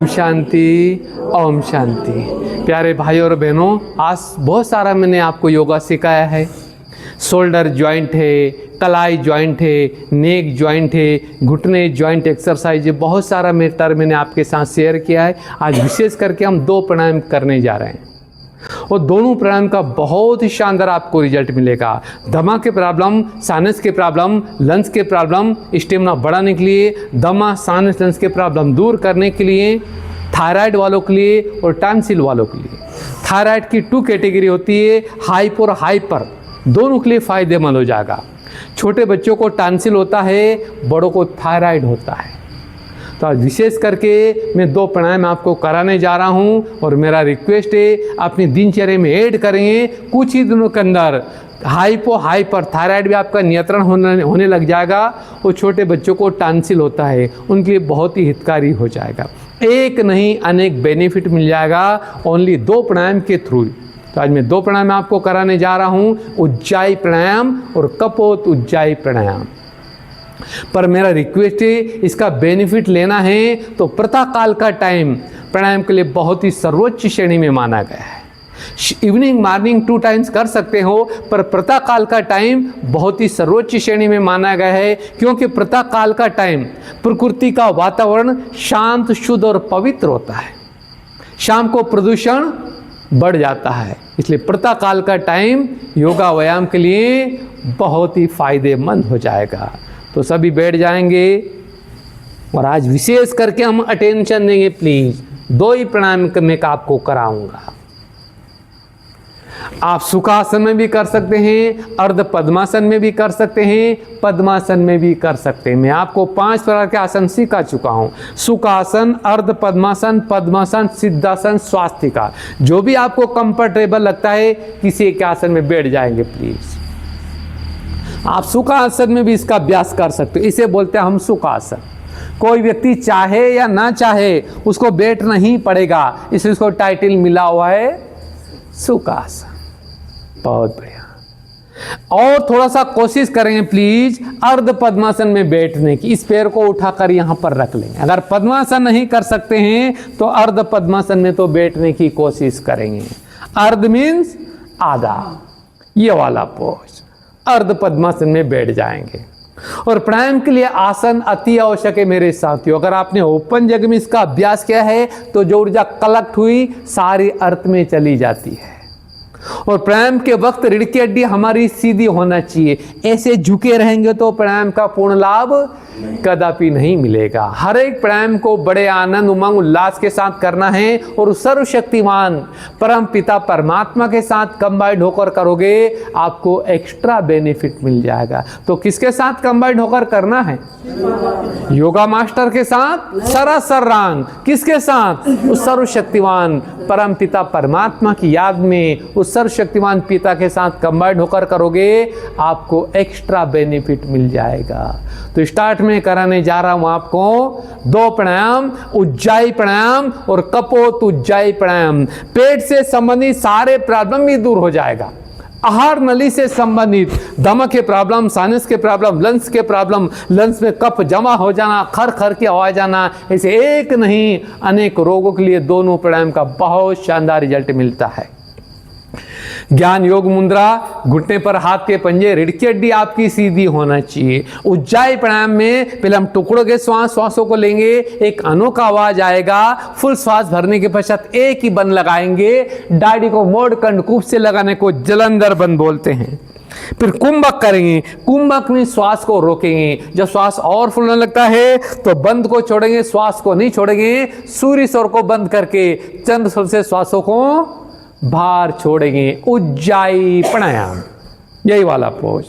शांति, ओम शांति। प्यारे भाइयों और बहनों, आज बहुत सारा मैंने आपको योगा सिखाया है। शोल्डर जॉइंट है, कलाई जॉइंट है, नेक जॉइंट है, घुटने जॉइंट एक्सरसाइज है, बहुत सारा मैटर मैंने आपके साथ शेयर किया है। आज विशेष करके हम 2 प्राणायाम करने जा रहे हैं और दोनों प्राणायाम का बहुत ही शानदार आपको रिजल्ट मिलेगा। दमा के प्रॉब्लम, साइनस के प्रॉब्लम, लंग्स के प्रॉब्लम, स्टेमिना बढ़ाने के लिए, दमा साइनस लंग्स के प्रॉब्लम दूर करने के लिए, थायराइड वालों के लिए और टॉन्सिल वालों के लिए। थायराइड की 2 कैटेगरी होती है, हाइपो और हाइपर, दोनों के लिए फायदेमंद हो जाएगा। छोटे बच्चों को टॉन्सिल होता है, बड़ों को थायराइड होता है। तो आज विशेष करके मैं 2 प्राणायाम आपको कराने जा रहा हूं और मेरा रिक्वेस्ट है अपनी दिनचर्या में ऐड करेंगे। कुछ ही दिनों के अंदर हाइपो हाइपर थायराइड भी आपका नियंत्रण होने लग जाएगा और छोटे बच्चों को टॉन्सिल होता है, उनके लिए बहुत ही हितकारी हो जाएगा। एक नहीं अनेक बेनिफिट मिल जाएगा ओनली 2 प्राणायाम के थ्रू। तो आज मैं 2 प्राणायाम आपको कराने जा रहा हूँ, उज्जाई प्राणायाम और कपोत उज्जाई प्राणायाम। पर मेरा रिक्वेस्ट है, इसका बेनिफिट लेना है तो प्रातःकाल का टाइम प्राणायाम के लिए बहुत ही सर्वोच्च श्रेणी में माना गया है। इवनिंग मॉर्निंग 2 टाइम्स कर सकते हो, पर प्रातःकाल का टाइम बहुत ही सर्वोच्च श्रेणी में माना गया है, क्योंकि प्रातःकाल का टाइम प्रकृति का वातावरण शांत, शुद्ध और पवित्र होता है। शाम को प्रदूषण बढ़ जाता है, इसलिए प्रातःकाल का टाइम योगा व्यायाम के लिए बहुत ही फायदेमंद हो जाएगा। तो सभी बैठ जाएंगे और आज विशेष करके हम अटेंशन देंगे। प्लीज 2 ही प्राणायाम मैं आपको कराऊंगा। आप सुखासन में भी कर सकते हैं, अर्ध पद्मासन में भी कर सकते हैं, पद्मासन में भी कर सकते हैं। मैं आपको 5 प्रकार के आसन सिखा चुका हूं, सुखासन, अर्ध पद्मासन, पद्मासन, सिद्धासन, स्वास्तिका। जो भी आपको कंफर्टेबल लगता है किसी एक आसन में बैठ जाएंगे। प्लीज आप सुखासन में भी इसका अभ्यास कर सकते हो, इसे बोलते हैं हम सुखासन। कोई व्यक्ति चाहे या ना चाहे उसको बैठना ही पड़ेगा, इसलिए उसको टाइटल मिला हुआ है सुखासन। बहुत बढ़िया। और थोड़ा सा कोशिश करेंगे प्लीज अर्ध पद्मासन में बैठने की। इस पैर को उठाकर यहां पर रख लेंगे। अगर पद्मासन नहीं कर सकते हैं तो अर्ध पद्मासन में तो बैठने की कोशिश करेंगे। अर्ध मीन्स आधा, ये वाला पोज, अर्ध पद्मासन में बैठ जाएंगे। और प्राणायाम के लिए आसन अति आवश्यक है मेरे साथियों। अगर आपने ओपन जगह में इसका अभ्यास किया है तो जो ऊर्जा कलेक्ट हुई सारी अर्थ में चली जाती है। और प्राणायाम के वक्त रीढ़ की हड्डी हमारी सीधी होना चाहिए। ऐसे झुके रहेंगे तो प्राणायाम का पूर्ण लाभ कदापि नहीं मिलेगा। हर एक प्राणायाम को बड़े आनंद, उमंग, उल्लास के साथ करना है और सर्वशक्तिमान परम पिता परमात्मा के साथ कंबाइंड होकर करोगे, आपको एक्स्ट्रा बेनिफिट मिल जाएगा। तो किसके साथ कंबाइंड होकर करना है? योगा मास्टर के साथ, सरासर रांग। किसके साथ? उस सर्वशक्तिमान परम पिता परमात्मा की याद में उस सर्वशक्तिमान पिता के साथ कंबाइंड होकर करोगे, आपको एक्स्ट्रा बेनिफिट मिल जाएगा। तो स्टार्ट में कराने जा रहा हूं आपको 2 प्राणायाम, उज्जाई प्राणायाम और कपोत उज्जाई प्राणायाम। पेट से संबंधित सारे प्रॉब्लम भी दूर हो जाएगा। आहार नली से संबंधित दमा के प्रॉब्लम, साइनस के प्रॉब्लम, लंग्स के प्रॉब्लम, लंग्स में कफ जमा हो जाना, खर खर की आवाज आना, ऐसे एक नहीं अनेक रोगों के लिए दोनों प्राणायाम का बहुत शानदार रिजल्ट मिलता है। ज्ञान योग मुद्रा, घुटने पर हाथ के पंजे, रीढ़ की हड्डी आपकी सीधी होना चाहिए। उज्जाई प्राणायाम में पहले हम टुकड़ों के श्वासों को लेंगे, एक अनोखा आवाज आएगा। फुल श्वास भरने के पश्चात एक ही बंद लगाएंगे। दाढ़ी को मोड़ कंडकूप से लगाने को जलंधर बंद बोलते हैं। फिर कुंभक करेंगे। कुंभक में श्वास को रोकेंगे। जब श्वास और फूलने लगता है तो बंद को छोड़ेंगे, श्वास को नहीं छोड़ेंगे। सूर्य स्वर को बंद करके चंद्र स्वर से श्वासों को बाहर छोड़ेंगे। उज्जाई प्राणायाम, यही वाला पोज।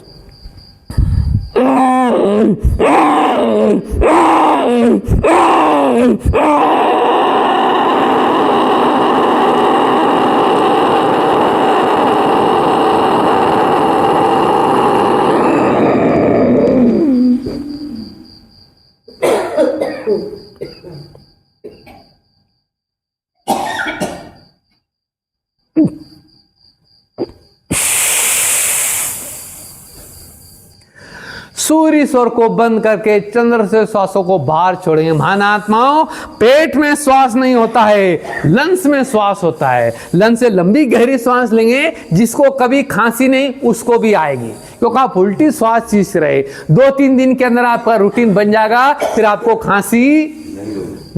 सूर्य स्वर को बंद करके चंद्र से श्वासों को बाहर छोड़ेंगे। महानात्माओं, पेट में श्वास नहीं होता है, लंग्स में श्वास होता है। लंग्स से लंबी गहरी श्वास लेंगे, जिसको कभी खांसी नहीं उसको भी आएगी, क्योंकि आप उल्टी श्वास खींच रहे। 2-3 दिन के अंदर आपका रूटीन बन जाएगा, फिर आपको खांसी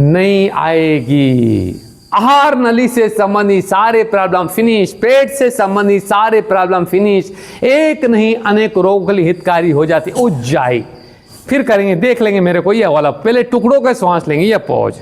नहीं आएगी। आहार नली से संबंधित सारे प्रॉब्लम फिनिश, पेट से संबंधित सारे प्रॉब्लम फिनिश, एक नहीं अनेक रोगों के लिए हितकारी हो जाती उज्जाई। फिर करेंगे, देख लेंगे मेरे को ये वाला। पहले टुकड़ों के सांस लेंगे, ये पॉज,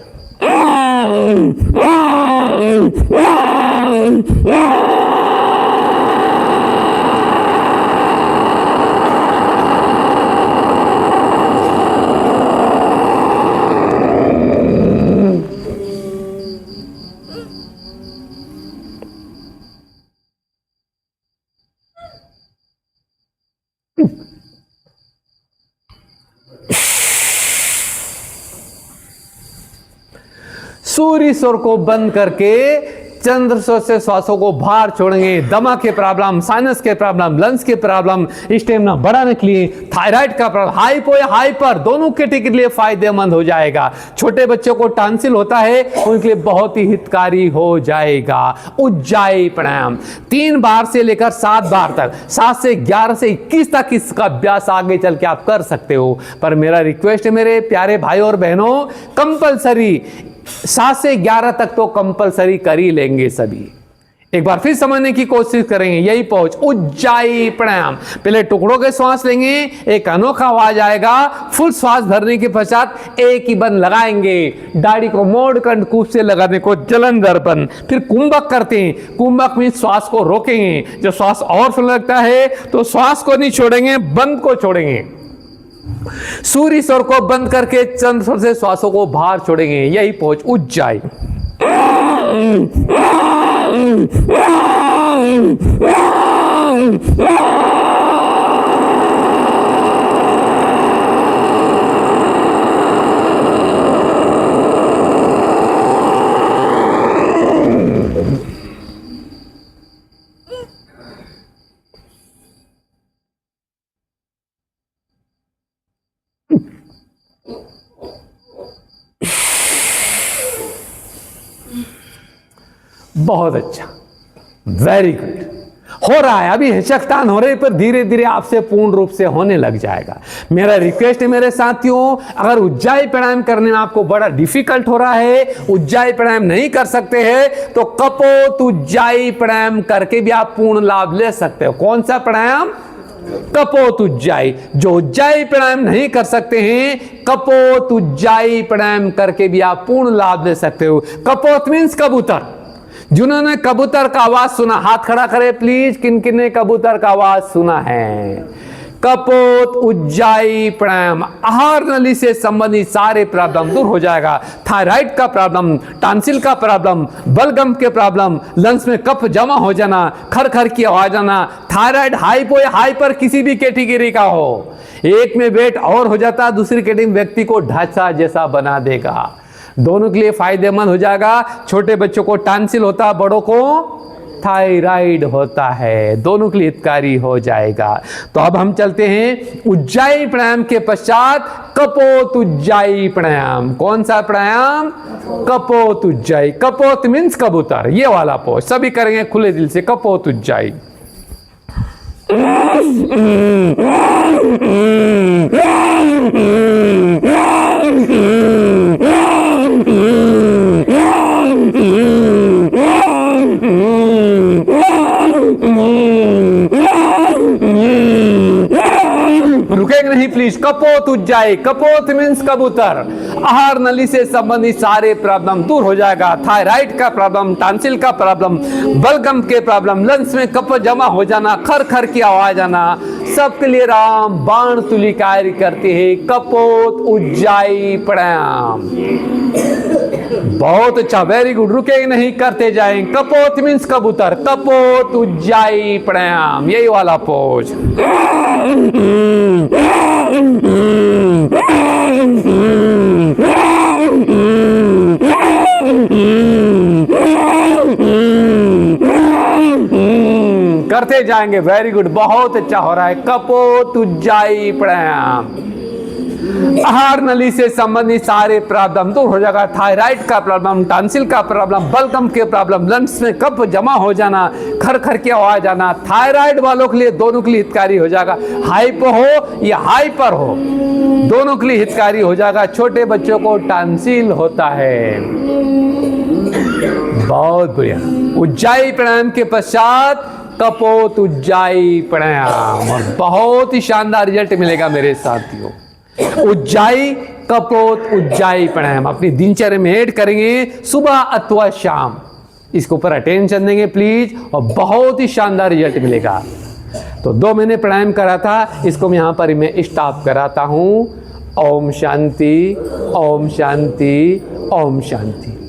सूर्य स्वर को बंद करके चंद्र स्वर से श्वासों को बाहर छोड़ेंगे। दमा के प्रॉब्लम, साइनस के प्रॉब्लम, लंग्स के प्रॉब्लम, स्टेमिना बढ़ाने के लिए, थायराइड का प्रॉब्लम, हाइपो या हाइपर दोनों कैटेगरी के लिए फायदेमंद हो जाएगा। छोटे बच्चों को टॉन्सिल होता है, उनके लिए बहुत ही हितकारी हो जाएगा। उज्जाई प्राणायाम 3 बार से लेकर 7 बार तक, 7 से 11 से 21 तक इसका अभ्यास आगे चल के आप कर सकते हो। पर मेरा रिक्वेस्ट है मेरे प्यारे भाई और बहनों, कंपलसरी 7 से 11 तक तो कंपलसरी कर ही लेंगे सभी। एक बार फिर समझने की कोशिश करेंगे, यही पहुंच उज्जाई प्राणायाम। पहले टुकड़ों के श्वास लेंगे, एक अनोखा आवाज आएगा। फुल श्वास भरने के पश्चात एक ही बंद लगाएंगे, दाढ़ी को मोड़ कर कूप से लगाने को जलंधर बंद। फिर कुंभक करते हैं, कुंभक में श्वास को रोकेंगे। जब श्वास और फुल लगता है तो श्वास को नहीं छोड़ेंगे, बंद को छोड़ेंगे। सूर्य स्वर को बंद करके चंद्र स्वर से श्वासों को बाहर छोड़ेंगे, यही पहुंच उज्जाई। बहुत अच्छा, वेरी गुड, हो रहा है। अभी हिचकतान हो रही, पर धीरे धीरे आपसे पूर्ण रूप से होने लग जाएगा। मेरा रिक्वेस्ट है मेरे साथियों, अगर उज्जाई प्राणायाम करने में आपको बड़ा डिफिकल्ट हो रहा है, उज्जाई प्राणायाम नहीं कर सकते हैं, तो कपोत उज्जाई प्राणायाम करके भी आप पूर्ण लाभ ले सकते हो। कौन सा प्राणायाम? कपोत उज्जाई। जो उज्जाई प्राणायाम नहीं कर सकते हैं, कपोत उज्जाई प्राणायाम करके भी आप पूर्ण लाभ ले सकते हो। कपोत मीन्स कबूतर। जिन्होंने कबूतर का आवाज सुना, हाथ खड़ा करें प्लीज, किन किन ने कबूतर का आवाज सुना है? कपोत उज्जाई प्राणायाम आहार नली से संबंधित सारे प्रॉब्लम दूर हो जाएगा। थायराइड का प्रॉब्लम, टॉन्सिल का प्रॉब्लम, बलगम के प्रॉब्लम, लंग्स में कफ जमा हो जाना, खर की आवाज आना, थायराइड हाइपो या हाइपर किसी भी कैटेगरी का हो, एक में वेट और हो जाता, दूसरी कैटेगरी व्यक्ति को ढांचा जैसा बना देगा। दोनों के लिए फायदेमंद हो जाएगा। छोटे बच्चों को टॉन्सिल होता, बड़ों को थायराइड होता है, दोनों के लिए हितकारी हो जाएगा। तो अब हम चलते हैं उज्जाई प्राणायाम के पश्चात कपोत उज्जाई प्राणायाम। कौन सा प्राणायाम? कपोत उज्जाई। कपोत मीन्स कबूतर, ये वाला पोज सभी करेंगे खुले दिल से। कपोत उज्जाई। रुकेंगे नहीं प्लीज। कपोत उज्जाई। कपोत मीन्स कबूतर। आहार नली से संबंधित सारे प्रॉब्लम दूर हो जाएगा। थायराइड का प्रॉब्लम, टॉन्सिल का प्रॉब्लम, बलगम के प्रॉब्लम, लंग्स में कफ जमा हो जाना, खर की आवाज आना, सबके लिए राम बाण तुल्य कार्य करते हैं कपोत उज्जाई प्राणायाम। बहुत अच्छा, वेरी गुड। रुके नहीं, करते जाएं। कपोत मीन्स कबूतर। कपोत उज्जाई प्राणायाम, यही वाला पोज। करते जाएंगे। वेरी गुड, बहुत अच्छा हो रहा है। कपोत उज्जाई प्राणायाम। आहार नली से संबंधित सारे प्रॉब्लम दूर हो जाएगा। थायराइड का प्रॉब्लम, टॉन्सिल का प्रॉब्लम, बलगम के प्रॉब्लम, लंग्स में कफ जमा हो जाना, खर खर के आवाज आना, थायराइड वालों के लिए दोनों के लिए हितकारी हो जाएगा। हाइपो हो या हाइपर हो, दोनों के लिए हितकारी हो जाएगा। छोटे बच्चों को टॉन्सिल होता है। बहुत बढ़िया। उज्जाई प्राणायाम के पश्चात कपोत उज्जाई प्राणायाम, और बहुत ही शानदार रिजल्ट मिलेगा मेरे साथियों। उज्जाई कपोत उज्जाई प्राणायाम अपनी दिनचर्या में ऐड करेंगे सुबह अथवा शाम। इसके ऊपर अटेंशन देंगे प्लीज, और बहुत ही शानदार रिजल्ट मिलेगा। तो 2 महीने प्राणायाम करा था, इसको मैं यहां पर मैं स्टॉप कराता हूं। ओम शांति, ओम शांति, ओम शांति।